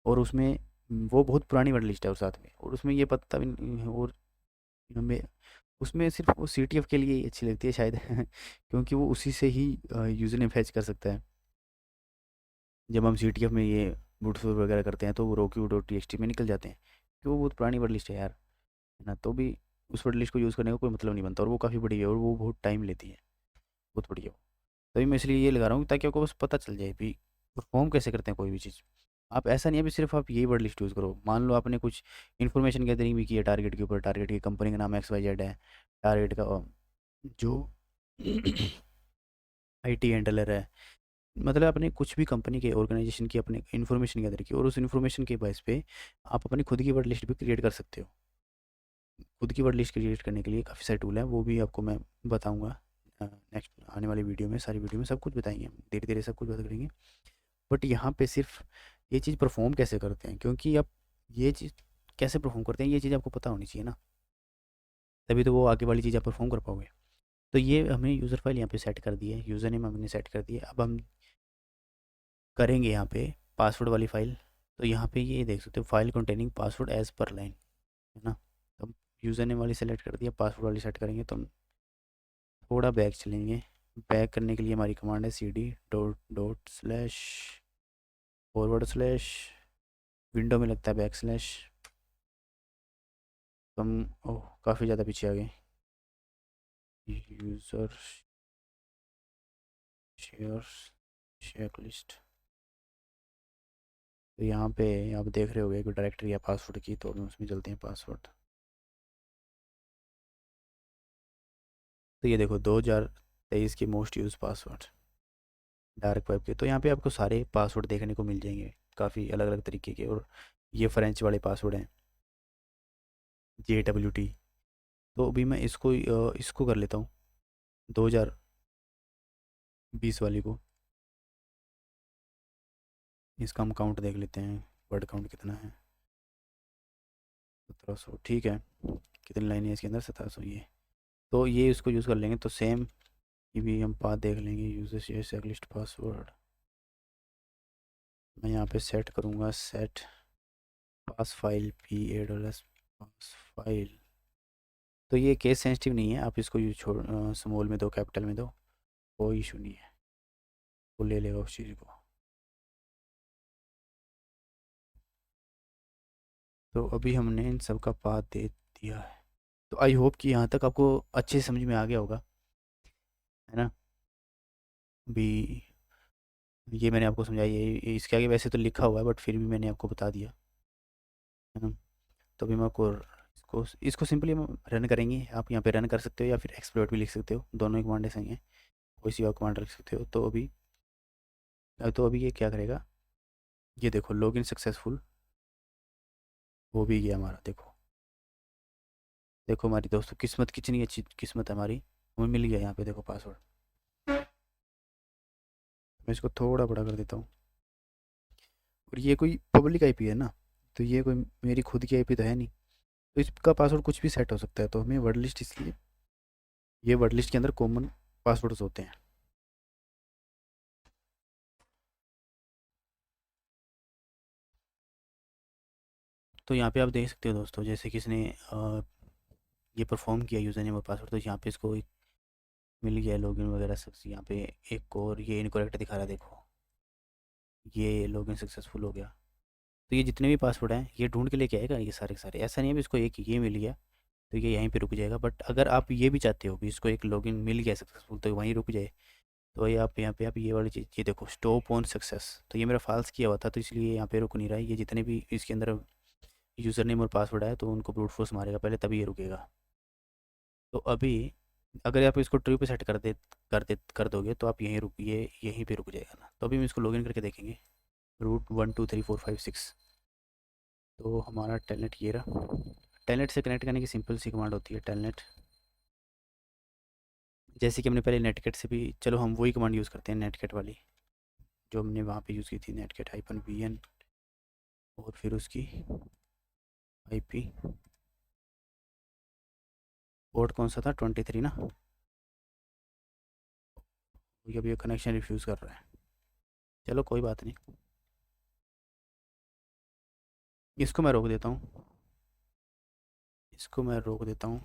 और उसमें वो बहुत पुरानी वर्ड लिस्ट है, और साथ में और उसमें ये पता भी नहीं, और हमें उसमें सिर्फ वो CTF के लिए ही अच्छी लगती है शायद। क्योंकि वो उसी से ही यूज़र नेम फैच कर सकता है। जब हम CTF में ये बूट फोर्स वगैरह करते हैं तो वो रोक्यू.txt में निकल जाते हैं, क्योंकि वो बहुत पुरानी वर्ड लिस्ट है यार, है ना। तो भी उस वर्ड लिस्ट को यूज़ करने का कोई मतलब नहीं बनता, और वो काफ़ी बड़ी है और वो बहुत टाइम लेती है, बहुत बड़ी है वो। तभी मैं इसलिए ये लगा रहा हूँ ताकि आपको बस पता चल जाए भी परफॉर्म कैसे करते हैं कोई भी चीज़। आप ऐसा नहीं है भी सिर्फ आप यही वर्ड लिस्ट यूज़ करो। मान लो आपने कुछ इन्फॉर्मेशन गैदरिंग भी की है टारगेट के ऊपर, टारगेट की कंपनी का नाम XYZ है, टारगेट का जो IT हैंडलर है, मतलब अपने कुछ भी कंपनी के ऑर्गेनाइजेशन की अपने इन्फॉर्मेशन गैदर की, और उस इन्फॉर्मेशन के बेस पे आप अपनी खुद की वर्ड लिस्ट भी क्रिएट कर सकते हो। खुद की वर्ड लिस्ट क्रिएट करने के लिए काफ़ी सारे टूल हैं, वो भी आपको मैं बताऊंगा नेक्स्ट आने वाली वीडियो में। सारी वीडियो में सब कुछ बताएंगे हम, धीरे धीरे सब कुछ बता करेंगे। बट यहाँ पे सिर्फ ये चीज़ परफॉर्म कैसे करते हैं, क्योंकि आप ये चीज़ कैसे परफॉर्म करते हैं ये चीज़ आपको पता होनी चाहिए ना, तभी तो वो आगे वाली चीज़ आप परफॉर्म कर पाओगे। तो ये हमने यूज़र फाइल यहाँ पे सेट कर दी है, यूज़र नेम हमने सेट कर दिया। अब हम करेंगे यहाँ पे पासवर्ड वाली फाइल। तो यहाँ पे ये देख सकते हो, file containing password as per line, है ना। तो यूज़र नेम वाली सेलेक्ट कर दिया, पासवर्ड वाली सेट करेंगे। तो हम थोड़ा बैक चलेंगे। बैक करने के लिए हमारी कमांड है cd.// फॉरवर्ड स्लैश, विंडो में लगता है बैक स्लैश। तो हम ओह काफ़ी ज़्यादा पीछे आ गए। User share check list. तो यहाँ पे आप देख रहे होगे कि डायरेक्टरी है पासवर्ड की, तो हम उसमें चलते हैं पासवर्ड। तो ये देखो 2023 के most use password dark web के। तो यहाँ पे आपको सारे पासवर्ड देखने को मिल जाएंगे, काफ़ी अलग अलग तरीके के। और ये फ्रेंच वाले पासवर्ड हैं। JWT। तो अभी मैं इसको कर लेता हूँ 2020 वाली को। इसका हम काउंट देख लेते हैं, वर्ड काउंट कितना है। 1700, ठीक है। कितनी लाइनें हैं इसके अंदर? 1700 ये। तो ये इसको यूज़ कर लेंगे, तो सेम ये भी हम पाथ देख लेंगे। यूजर शेयर चेकलिस्ट पासवर्ड, मैं यहाँ पे सेट करूँगा, सेट पास फाइल PASS पास फाइल। तो ये केस सेंसिटिव नहीं है, आप इसको यूज छोड़ स्मॉल में दो, कैपिटल में दो, कोई इशू नहीं है, वो ले लेगा उस चीज़ को। तो अभी हमने इन सब का पाथ दे दिया है। तो आई होप कि यहाँ तक आपको अच्छे से समझ में आ गया होगा, है ना। भी ये मैंने आपको समझाया, ये इसके आगे वैसे तो लिखा हुआ है बट फिर भी मैंने आपको बता दिया, है ना। तो अभी मैं आपको इसको इसको सिंपली हम रन करेंगे। आप यहाँ पे रन कर सकते हो या फिर एक्सप्लोर भी लिख सकते हो, दोनों ही कमांडें सही हैं, कोई सी और कमांड रख सकते हो। तो अभी ये क्या करेगा, ये देखो लॉगिन सक्सेसफुल हो भी गया हमारा। देखो देखो हमारी दोस्तों किस्मत कितनी अच्छी किस्मत है हमारी, हमें मिल गया यहाँ पे देखो पासवर्ड। मैं इसको थोड़ा बड़ा कर देता हूँ। और ये कोई पब्लिक आईपी है ना, तो ये कोई मेरी खुद की आईपी तो है नहीं, तो इसका पासवर्ड कुछ भी सेट हो सकता है। तो हमें वर्ड लिस्ट, इसलिए ये वर्ड लिस्ट के अंदर कॉमन पासवर्ड्स होते हैं। तो यहाँ पे आप देख सकते हो दोस्तों, जैसे किसने ये परफॉर्म किया यूज़र नेम और पासवर्ड, तो यहाँ पे इसको एक मिल गया लॉगिन वगैरह सब। यहाँ पे एक और ये इनकरेक्ट दिखा रहा है, देखो ये लॉगिन सक्सेसफुल हो गया। तो ये जितने भी पासवर्ड हैं ये ढूंढ के लेके आएगा, ये सारे के सारे। ऐसा नहीं है भी इसको एक ये मिल गया तो ये यहीं पे रुक जाएगा। बट अगर आप ये भी चाहते हो कि इसको एक लॉगिन मिल गया सक्सेसफुल तो वहीं रुक जाए, तो ये आप यहाँ पे आप ये वाली चीज़, ये देखो स्टॉप ऑन सक्सेस, तो ये मेरा फाल्स किया हुआ था तो इसलिए यहाँ पे रुक नहीं रहा है। ये जितने भी इसके अंदर यूज़र नेम और पासवर्ड है तो उनको ब्रूट फोर्स मारेगा पहले, तभी ये रुकेगा। तो अभी अगर आप इसको ट्रू पे सेट कर दोगे तो आप यहीं रुक, ये यहीं पे रुक जाएगा ना। तो अभी हम इसको लॉगिन करके देखेंगे, रूट 1 2 3 4 5 6। तो हमारा टेलनेट ये रहा। टेलनेट से कनेक्ट करने की सिंपल सी कमांड होती है टेलनेट, जैसे कि हमने पहले नेटकेट से भी, चलो हम वही कमांड यूज़ करते हैं नेटकेट वाली जो हमने वहाँ पे यूज़ की थी, नेटकेट -vn। और फिर उसकी IP पोर्ट कौन सा था, 23 ना। अब ये कनेक्शन रिफ्यूज़ कर रहा है, चलो कोई बात नहीं, इसको मैं रोक देता हूँ, इसको मैं रोक देता हूँ।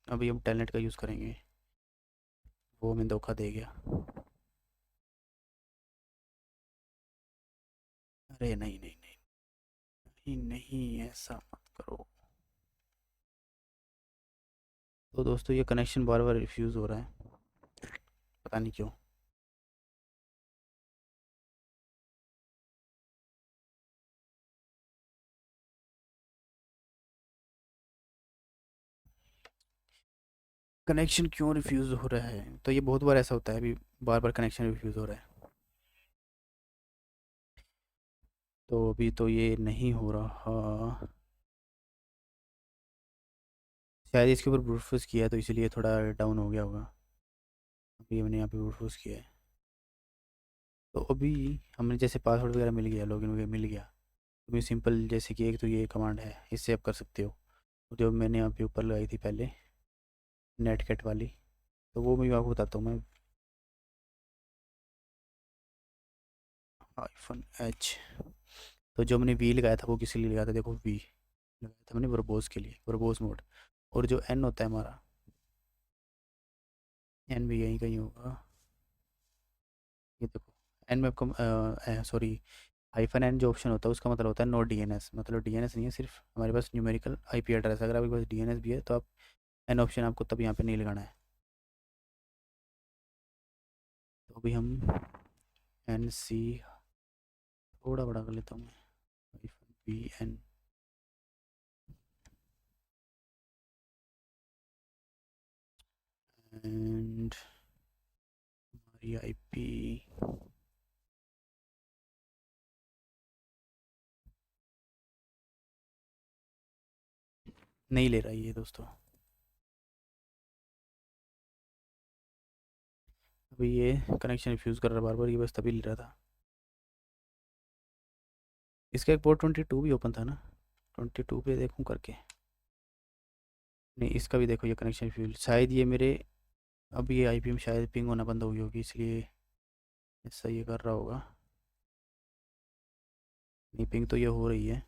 अभी हम टेलनेट का यूज़ करेंगे, वो हमें धोखा दे गया। अरे नहीं नहीं नहीं नहीं नहीं, ऐसा मत करो। तो दोस्तों ये कनेक्शन बार बार रिफ्यूज़ हो रहा है, पता नहीं क्यों। कनेक्शन क्यों रिफ्यूज़ हो रहा है, तो ये बहुत बार ऐसा होता है, अभी बार बार कनेक्शन रिफ्यूज़ हो रहा है। तो अभी तो ये नहीं हो रहा, शायद इसके ऊपर ब्रूट फोर्स किया है तो इसलिए थोड़ा डाउन हो गया होगा। अभी हमने यहाँ पे ब्रूट फोर्स किया है, तो अभी हमने जैसे पासवर्ड वगैरह मिल गया, लॉगिन वगैरह मिल गया। अभी सिंपल जैसे कि एक तो ये कमांड है, इससे आप कर सकते हो, जो मैंने यहाँ पे ऊपर लगाई थी पहले, नेटकेट वाली। तो वो मैं आपको बताता हूँ मैं, -H। तो जो मैंने वी लगाया था वो किस लिए लगाया था, देखो वी लगाया था मैंने वर्बोस के लिए, वर्बोस मोड। और जो एन होता है हमारा, एन भी यहीं कहीं होगा, ये देखो एन में आपको सॉरी, -N जो ऑप्शन होता है उसका मतलब होता है नो DNS, मतलब DNS नहीं है, सिर्फ हमारे पास न्यूमेरिकल IP एड्रेस। अगर आपके पास DNS भी है तो आप एन ऑप्शन आपको तब यहाँ पे नहीं लगाना है। तो अभी हम NC थोड़ा बड़ा कर लेता हूँ मैं, -VN। एंड हमारी IP नहीं ले रहा ये दोस्तों। अभी ये कनेक्शन रिफ्यूज़ कर रहा बार बार, ये बस तभी ले रहा था। इसका एक पोर्ट 22 भी ओपन था ना, 22 पे देखूँ करके। नहीं, इसका भी देखो, ये कनेक्शन रिफ्यूज, शायद ये मेरे, अब ये आईपी में शायद पिंग होना बंद हो गई होगी, इसलिए ऐसा ये कर रहा होगा। नहीं, पिंग तो ये हो रही है।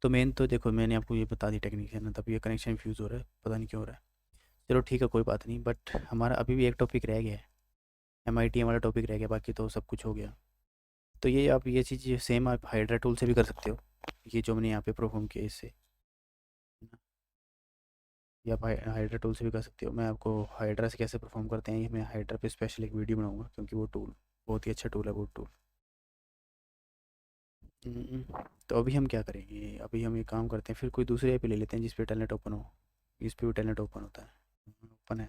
तो मेन तो देखो, मैंने आपको ये बता दी टेक्निक है ना, तब ये कनेक्शन फ्यूज़ हो रहा है, पता नहीं क्यों हो रहा है। चलो ठीक है, कोई बात नहीं, बट हमारा अभी भी एक टॉपिक रह गया है, MIT वाला टॉपिक रह गया, बाकी तो सब कुछ हो गया। तो ये आप ये चीज़ सेम आप हाइड्रा टूल से भी कर सकते हो, ये जो मैंने यहाँ पे परफॉर्म किया इससे, है ना। ये आप हाइड्रा टूल से भी कर सकते हो। मैं आपको हाइड्रा से कैसे परफॉर्म करते हैं, ये मैं हाइड्रा पे स्पेशल एक वीडियो बनाऊंगा, क्योंकि वो टूल बहुत ही अच्छा टूल है, वो टूल। तो अभी हम क्या करेंगे, अभी हम एक काम करते हैं, फिर कोई दूसरी ऐप ले लेते हैं जिस पे टेलनेट ओपन हो। इस पे भी टेलनेट ओपन होता है, ओपन है,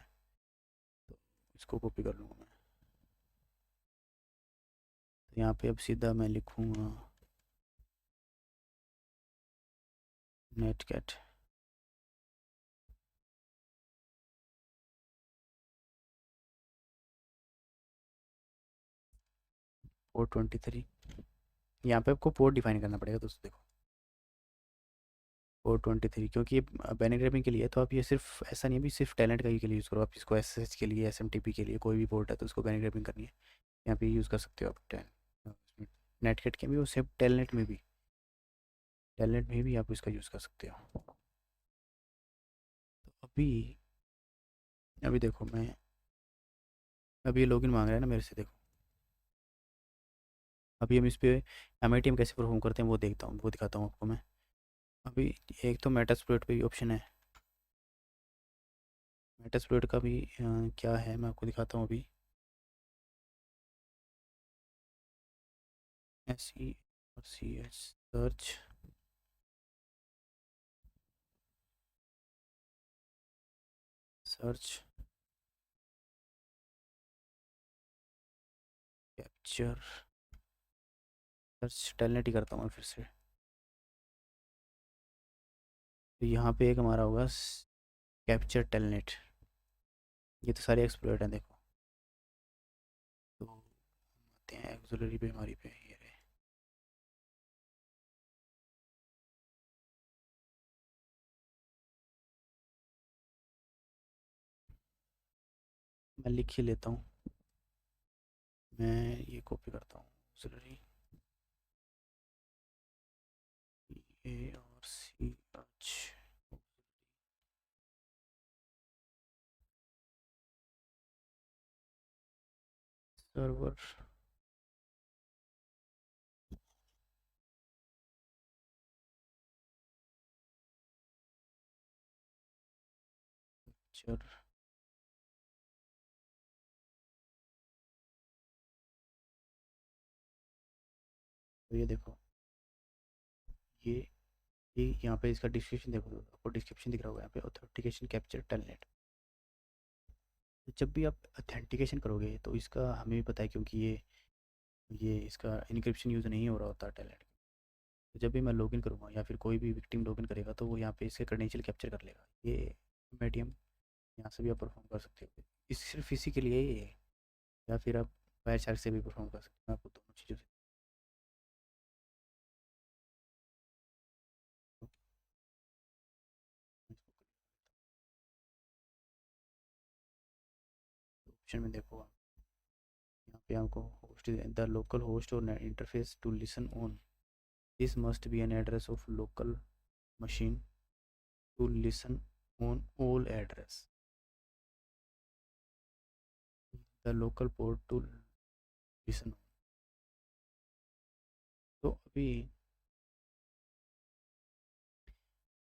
तो इसको कॉपी कर लूँगा मैं। तो यहाँ पे अब सीधा मैं लिखूँगा नेट कैट। पोर्ट 23, यहाँ पे आपको पोर्ट डिफाइन करना पड़ेगा दोस्तों, देखो पोर्ट 23, क्योंकि ये बैनग्रामिंग के लिए है, तो आप ये सिर्फ ऐसा नहीं है भी सिर्फ टैलेंट का ही के लिए यूज़ करो, आप इसको SSH के लिए, SMTP के लिए, कोई भी पोर्ट है तो उसको बैनग्रामिंग करनी है, यहाँ पे यूज़ कर सकते हो आप नेटकेट के भी, और सिर्फ टेलनेट में भी आप इसका यूज़ कर सकते हो। तो अभी अभी देखो, मैं अभी ये लॉगिन मांग रहा है ना मेरे से, देखो अभी हम इस पे MIT में कैसे परफॉर्म करते हैं वो देखता हूँ, वो दिखाता हूँ आपको मैं। अभी एक तो मेटास्प्लोइट पे भी ऑप्शन है, मेटास्प्लोइट का भी क्या है मैं आपको दिखाता हूँ अभी। SERCH search, search capture, search telnet ही करता हूँ मैं फिर से। तो यहाँ पे एक हमारा होगा कैप्चर टेलनेट, ये तो सारे एक्सप्लोइट हैं देखो। तो आते हैं एक्सुलरी पे, हमारी पे ये रहे। मैं लिख ही लेता हूँ, मैं ये कॉपी करता हूँ, एक्सुलरी ARCH सर्वर। चल, तो ये देखो, ये ये यहाँ पे इसका डिस्क्रिप्शन देखो, आपको डिस्क्रिप्शन दिख रहा होगा यहाँ पे, ऑथेंटिकेशन कैप्चर टेलनेट। तो जब भी आप ऑथेंटिकेशन करोगे तो इसका हमें भी पता है, क्योंकि ये इसका इनक्रिप्शन यूज़ नहीं हो रहा होता टेलनेट। तो जब भी मैं लॉगिन करूँगा या फिर कोई भी विक्टिम लॉगिन करेगा, तो वो यहाँ पे इसके क्रेडेंशियल कैप्चर कर लेगा। ये मीडियम यहाँ से भी आप परफॉर्म कर सकते हो, इस सिर्फ इसी के लिए ही है, या फिर आप वायर चार्ज से भी परफॉर्म कर सकते हो, आपको दोनों चीज़ों से। ऑप्शन में देखो आप, यहाँ पे आपको होस्ट, द लोकल होस्ट और interface to listen on, this must be an address of local machine to listen on all address, the local port to listen. तो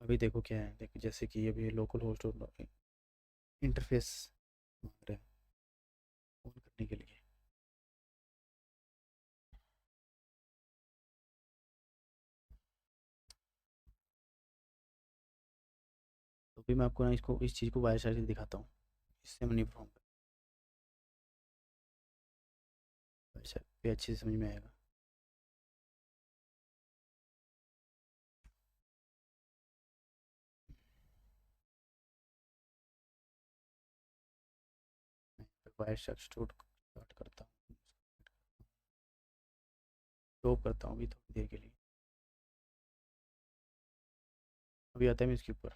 अभी देखो क्या है, देखो जैसे कि अभी लोकल होस्ट और इंटरफेस मांग रहे हैं ऑन करने के लिए। तो भी मैं आपको ना इसको, इस चीज़ को वायर चार्ज से दिखाता हूँ, इससे मैं नहीं परफॉर्म कर, वायर चार्ज पे अच्छे से समझ में आएगा। वायरशॉक स्टार्ट करता हूँ, स्टॉप करता हूँ अभी थोड़ी देर के लिए। अभी आता है मैं इसके ऊपर।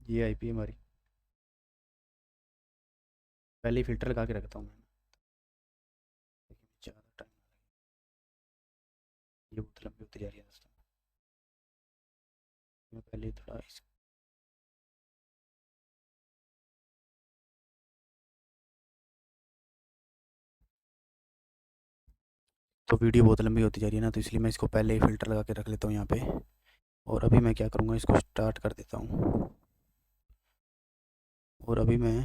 ये आईपी हमारी, पहले ही फ़िल्टर लगा के रखता हूँ मैं, ताकि ज़्यादा टाइम ना लगे। ये बहुत लंबी होती जा रही है दोस्तों। मैं पहले ही थोड़ा इस, तो वीडियो बहुत लंबी होती जा रही है ना, तो इसलिए मैं इसको पहले ही फ़िल्टर लगा के रख लेता हूँ यहाँ पे। और अभी मैं क्या करूँगा, इसको स्टार्ट कर देता हूँ। और अभी मैं,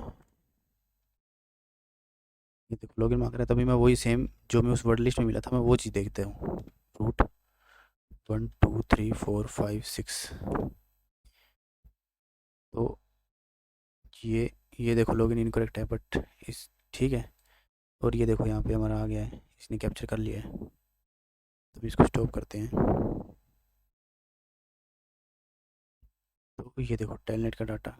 ये देखो लॉगिन मांग रहा है, तभी मैं वही सेम जो मैं उस वर्ड लिस्ट में मिला था मैं वो चीज़ देखता हूँ। रूट 1 2 3 4 5 6। तो ये देखो लॉगिन इनकरेक्ट है, बट इस ठीक है। और ये देखो यहाँ पे हमारा आ गया है, इसने कैप्चर कर लिया है। तो इसको स्टॉप करते हैं। तो ये देखो टेलनेट का डाटा,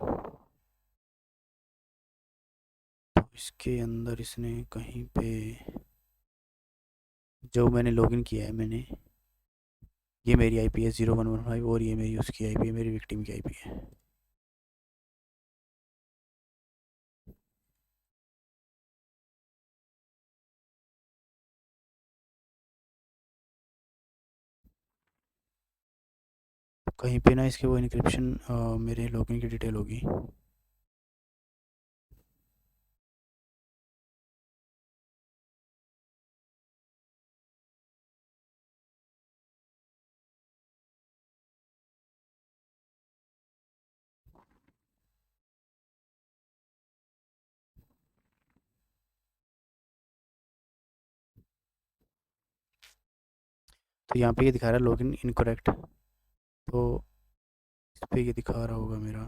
तो इसके अंदर इसने कहीं पे जो मैंने लॉगिन किया है मैंने, ये मेरी आईपी है 0115, और ये मेरी उसकी आईपी है, मेरी विक्टिम की आईपी है। तो कहीं पे ना इसके वो इनक्रिप्शन मेरे लॉगिन की डिटेल होगी। तो यहाँ पे ये दिखा रहा है लॉगिन इनकरेक्ट, तो इस पे ये दिखा रहा होगा मेरा।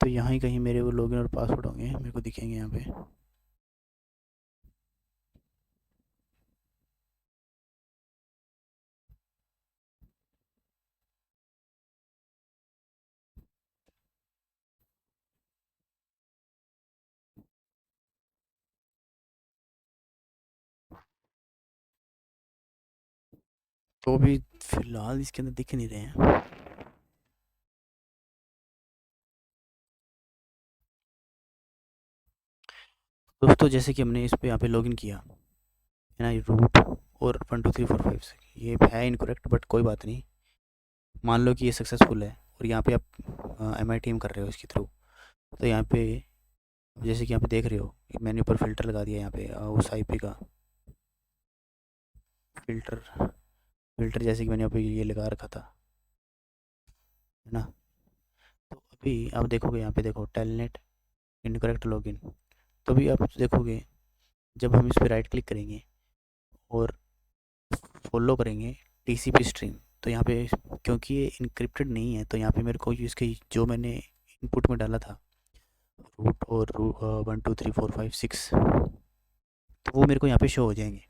तो यहाँ ही कहीं मेरे वो लॉगिन और पासवर्ड होंगे, मेरे को दिखेंगे यहाँ पे। तो भी फिलहाल इसके अंदर दिख नहीं रहे हैं। दोस्तों जैसे कि हमने इस पे यहाँ पे लॉगिन किया है ना, ये रूट और 1 2 3 4 5 से ये है इनकरेक्ट, बट कोई बात नहीं। मान लो कि ये सक्सेसफुल है और यहाँ पे आप एम आई टीम कर रहे हो इसके थ्रू। तो यहाँ पे जैसे कि यहाँ पे देख रहे हो, मैंने ऊपर फ़िल्टर लगा दिया यहाँ पे उस आईपी का फ़िल्टर। फ़िल्टर जैसे कि मैंने यहाँ पे ये लगा रखा था, है ना। तो अभी आप देखोगे यहाँ पे, देखो टेलनेट इनकरेक्ट लॉगिन। तो अभी आप देखोगे जब हम इस पर राइट क्लिक करेंगे और फॉलो करेंगे टीसीपी स्ट्रीम, तो यहाँ पे क्योंकि ये इनक्रिप्टेड नहीं है, तो यहाँ पे मेरे को इसके जो मैंने इनपुट में डाला था रूट और 1 2 3 4 5 6, तो वो मेरे को यहाँ पे शो हो जाएंगे,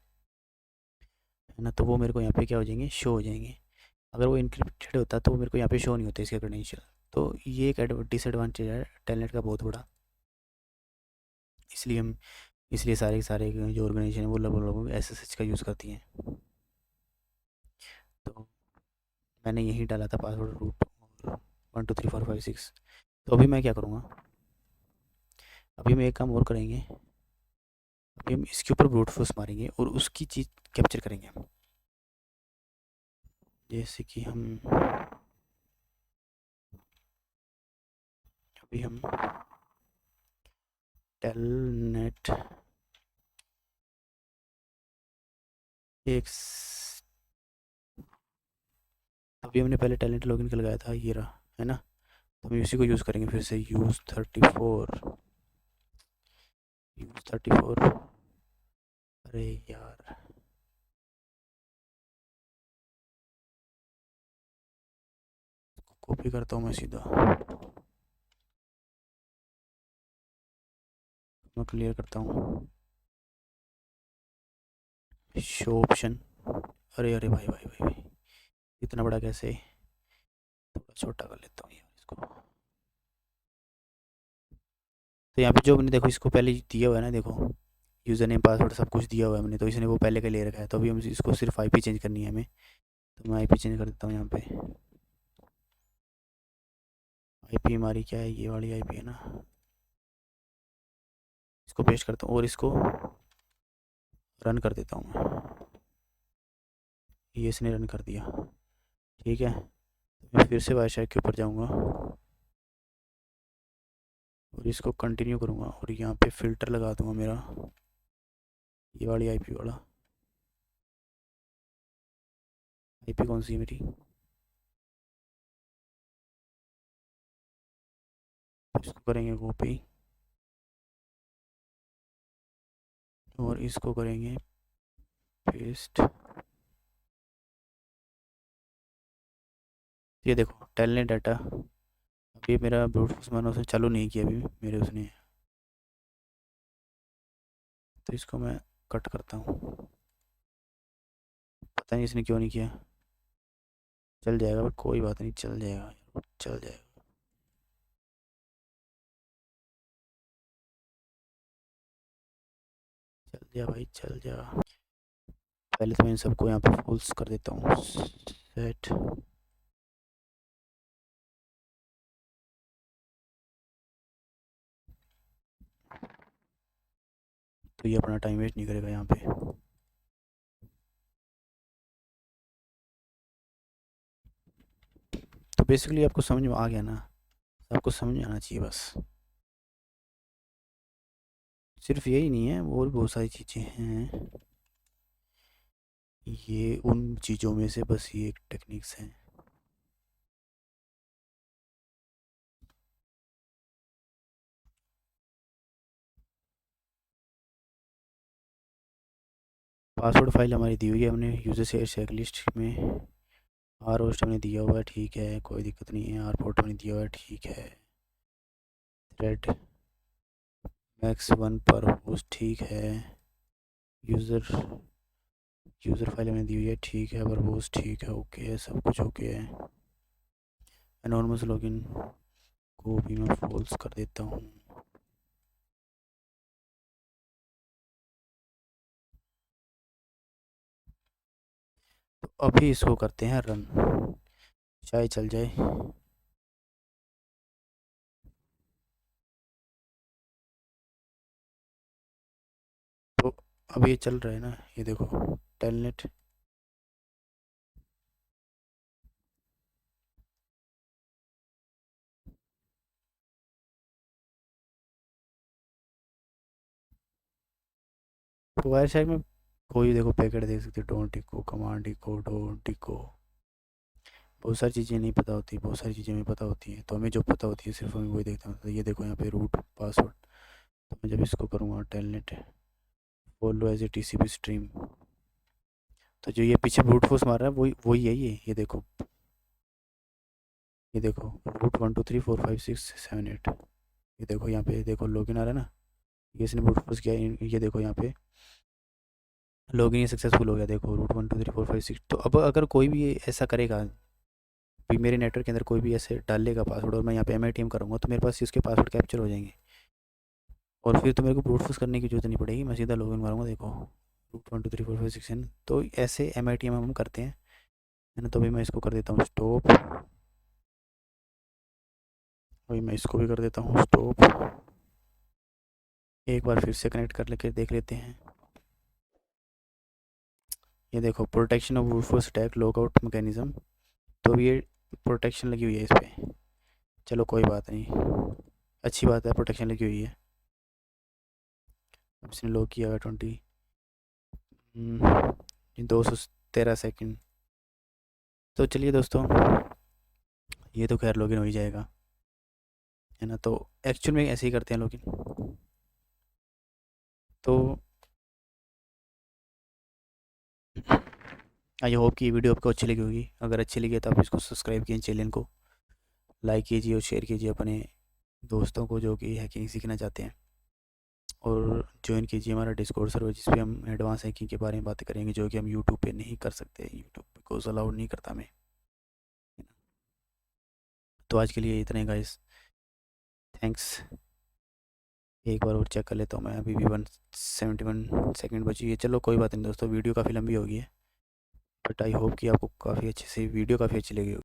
है ना। तो वो मेरे को यहाँ पे क्या हो जाएंगे, शो हो जाएंगे। अगर वो इनक्रिप्टेड होता तो वो मेरे को यहाँ पे शो नहीं होते इसके क्रेडेंशियल। तो ये एक डिसएडवांटेज है टेलनेट का बहुत बड़ा। इसलिए हम, इसलिए सारे के सारे जो ऑर्गेनाइजेशन है वो लगभग एसएसएच का यूज़ करती हैं। तो मैंने यही डाला था पासवर्ड रूट और 1 2 3 4 5 6। तो अभी मैं क्या करूँगा, अभी हम एक काम और करेंगे। अभी हम इसके ऊपर ब्रूट फोर्स मारेंगे और उसकी चीज़ कैप्चर करेंगे हम। जैसे कि हम अभी हम टेलनेट एक अभी हमने पहले टेलनेट लॉगिन का लगाया था, ये रहा, है ना। तो हम उसी को यूज़ करेंगे फिर से, यूज़ 34। अरे यार, कॉपी करता हूँ मैं सीधा, मैं क्लियर करता हूँ शो ऑप्शन। अरे अरे भाई भाई भाई भाई, इतना बड़ा कैसे, थोड़ा छोटा कर लेता हूँ यार इसको। तो यहाँ पे जो मैंने देखो इसको पहले दिया हुआ है ना, देखो यूज़र नेम पासवर्ड सब कुछ दिया हुआ है मैंने, तो इसने वो पहले का ले रखा है। तो अभी हम इसको सिर्फ आईपी चेंज करनी है हमें, तो मैं आईपी चेंज कर देता हूँ यहाँ पे। आईपी हमारी क्या है, ये वाली आईपी है ना, इसको पेस्ट करता हूँ और इसको रन कर देता हूँ मैं। ये इसने रन कर दिया, ठीक है। मैं फिर से वाईफाई के ऊपर जाऊँगा और इसको कंटिन्यू करूँगा और यहाँ पे फ़िल्टर लगा दूँगा मेरा, ये वाली आईपी वाला। आईपी कौन सी है मेरी, इसको करेंगे कॉपी और इसको करेंगे पेस्ट। ये देखो टेलनेट डाटा, अभी मेरा ब्लूटूथ मैंने उसने चालू नहीं किया अभी मेरे उसने, तो इसको मैं कट करता हूँ। पता नहीं इसने क्यों नहीं किया, चल जाएगा बट कोई बात नहीं, चल जाएगा, चल जाएगा। चल जा भाई चल जा। पहले तो मैं इन सबको यहाँ पे फुल्स कर देता हूँ सेट। तो ये अपना टाइम वेस्ट नहीं करेगा यहाँ पे। तो बेसिकली आपको समझ में आ गया ना, आपको समझ में आना चाहिए बस। सिर्फ यही नहीं है, और बहुत सारी चीज़ें हैं, ये उन चीज़ों में से बस ये एक टेक्निक्स हैं। पासवर्ड फाइल हमारी दी हुई है हमने यूज़र से चेक लिस्ट में, आर होस्ट हमने दिया हुआ है, ठीक है कोई दिक्कत नहीं है। आर पोर्ट हमने दिया हुआ है, ठीक है। थ्रेड मैक्स 1 पर होस्ट, ठीक है। यूज़र यूज़र फाइल हमने दी हुई है, ठीक है। पर होस्ट ठीक है, ओके है, सब कुछ ओके है। एनॉर्मस लॉगिन को भी मैं फॉल्स कर देता हूँ। तो अभी इसको करते हैं रन, चाहे चल जाए। तो अब ये चल रहा है ना, ये देखो टेलनेट। तो वायर साइड में कोई देखो पैकेट देख सकते, don't echo, command echo, don't echo. बहुत सारी चीज़ें नहीं पता होती, बहुत सारी चीज़ें हमें पता होती हैं, तो हमें जो पता होती है सिर्फ हमें वही देखते हैं। तो ये देखो यहाँ पे रूट पासवर्ड, तो मैं जब इसको करूँगा telnet follow as a TCP stream, तो जो ये पीछे ब्रूट फोर्स मार रहा है वही वही है ये देखो, ये देखो रूट 1 2 3 4 5 6 7 8। ये देखो यहाँ पे देखो लॉगिन आ रहा है ना, ये इसने ब्रूट फोर्स किया ये देखो यहाँ पे लॉगिन ये सक्सेसफुल हो गया, देखो रूट 1 2 3 4 5 6। तो अब अगर कोई भी ऐसा करेगा, भी मेरे नेटवर्क के अंदर कोई भी ऐसे डालेगा पासवर्ड और मैं यहाँ पे MITM करूँगा, तो मेरे पास इसके पासवर्ड कैप्चर हो जाएंगे और फिर तो मेरे को ब्रूट फोर्स करने की जरूरत नहीं पड़ेगी, मैं सीधा लॉगिन मारूंगा। देखो रूट 1 2 3 4 5 6 है ना, तो ऐसे MITM हम करते हैं, है ना। तो अभी मैं इसको कर देता हूँ स्टॉप, अभी मैं इसको भी कर देता हूँ स्टॉप। एक बार फिर से कनेक्ट कर लेके देख लेते हैं। ये देखो protection of brute force attack logout mechanism, तो अभी ये प्रोटेक्शन लगी हुई है इस पर। चलो कोई बात नहीं, अच्छी बात है प्रोटेक्शन लगी हुई है। अब इसने लॉक किया हुआ 213 सेकेंड। तो चलिए दोस्तों, ये तो खैर लॉगिन हो ही जाएगा, है ना। तो एक्चुअल में ऐसे ही करते हैं लॉगिन। तो आई होप कि ये वीडियो आपको अच्छी लगी होगी, अगर अच्छी लगी तो आप इसको सब्सक्राइब कीजिए चैनल को, लाइक कीजिए और शेयर कीजिए अपने दोस्तों को जो कि हैकिंग सीखना चाहते हैं, और ज्वाइन कीजिए हमारा डिस्कॉर्ड सर्वर जिस पे हम एडवांस हैकिंग के बारे में बातें करेंगे, जो कि हम यूट्यूब पे नहीं कर सकते, यूट्यूब बिकॉज अलाउड नहीं करता हमें। तो आज के लिए इतने गाइस, थैंक्स। एक बार और चेक कर लेता हूँ मैं, अभी भी 171 सेकंड बची है। चलो कोई बात नहीं दोस्तों, वीडियो काफ़ी लंबी हो गई है, बट आई होप कि आपको काफ़ी अच्छे से वीडियो काफ़ी अच्छी लगी होगी।